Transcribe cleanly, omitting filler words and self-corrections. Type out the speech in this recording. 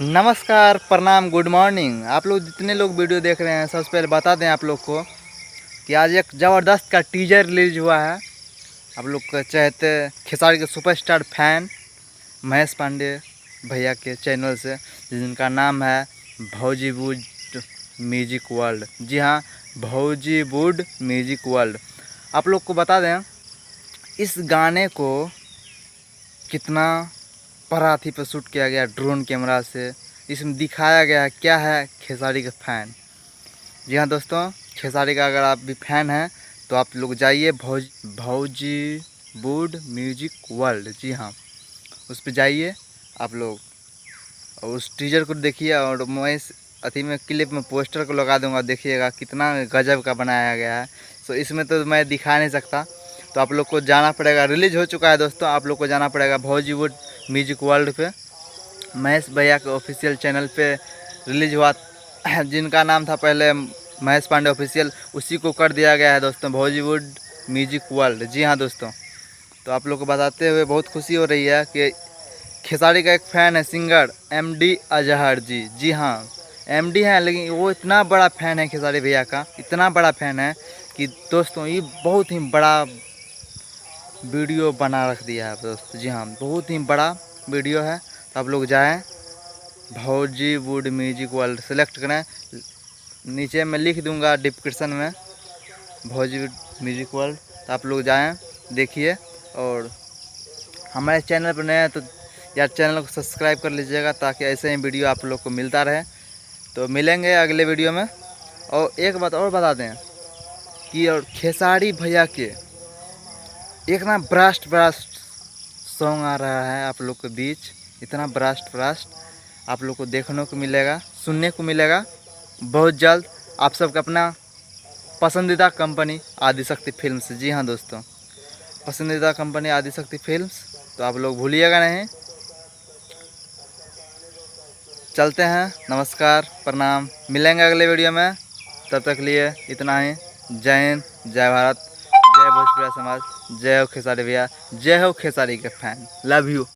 नमस्कार, प्रणाम, good morning. आप लोग जितने लोग वीडियो देख रहे हैं सबसे पहले बता दें आप लोग को कि आज एक ज़बरदस्त का टीजर रिलीज हुआ है। आप लोग को चाहते खेसारी के सुपरस्टार फैन महेश पांडे भैया के चैनल से, जिनका नाम है भौजीवुड म्यूजिक वर्ल्ड। जी हाँ, भौजीवुड म्यूजिक वर्ल्ड। आप लोग को बता दें इस गाने को कितना पराथी पर शूट किया गया ड्रोन कैमरा से। इसमें दिखाया गया है क्या है खेसारी का फ़ैन। जी हाँ दोस्तों, खेसारी का अगर आप भी फ़ैन हैं तो आप लोग जाइए भौजीवुड म्यूजिक वर्ल्ड। जी हाँ, उस पर जाइए आप लोग और उस टीजर को देखिए। और मैं इस अथी में क्लिप में पोस्टर को लगा दूंगा, देखिएगा कितना गजब का बनाया गया है। सो इसमें तो मैं दिखा नहीं सकता, तो आप लोग को जाना पड़ेगा। रिलीज हो चुका है दोस्तों, आप लोग को जाना पड़ेगा भौजीवुड म्यूजिक वर्ल्ड पे। महेश भैया के ऑफिशियल चैनल पे रिलीज हुआ, जिनका नाम था पहले महेश पांडे ऑफिशियल, उसी को कर दिया गया है दोस्तों भौजीवुड म्यूजिक वर्ल्ड। जी हाँ दोस्तों, तो आप लोग को बताते हुए बहुत खुशी हो रही है कि खेसारी का एक फ़ैन है सिंगर एमडी अजहर जी। जी हाँ, एमडी हैं, लेकिन वो इतना बड़ा फ़ैन है खेसारी भैया का, इतना बड़ा फ़ैन है कि दोस्तों ये बहुत ही बड़ा वीडियो बना रख दिया है दोस्तों। जी हाँ, बहुत ही बड़ा वीडियो है। तो आप लोग जाएं भौजीवुड म्यूजिक वर्ल्ड सेलेक्ट करें, नीचे मैं लिख दूंगा डिस्क्रिप्शन में भौजीवुड म्यूजिक वर्ल्ड। तो आप लोग जाएं, देखिए। और हमारे चैनल पर नए हैं तो यार चैनल को सब्सक्राइब कर लीजिएगा, ताकि ऐसे ही वीडियो आप लोग को मिलता रहे। तो मिलेंगे अगले वीडियो में। और एक बात और बता दें कि और खेसारी भैया के एक ना ब्रास्ट सॉन्ग आ रहा है आप लोग के बीच। इतना ब्रास्ट आप लोग को देखने को मिलेगा, सुनने को मिलेगा बहुत जल्द। आप सबका अपना पसंदीदा कंपनी आदिशक्ति फिल्म्स। जी हाँ दोस्तों, पसंदीदा कंपनी आदिशक्ति फिल्म्स, तो आप लोग भूलिएगा नहीं। चलते हैं, नमस्कार, प्रणाम, मिलेंगे अगले वीडियो में। तब तक लिए इतना ही। जय हिंद, जय भारत, जय भोजपुरिया समाज, जय हो खेसारी भैया, जय हो खेसारी के फैन। Love you.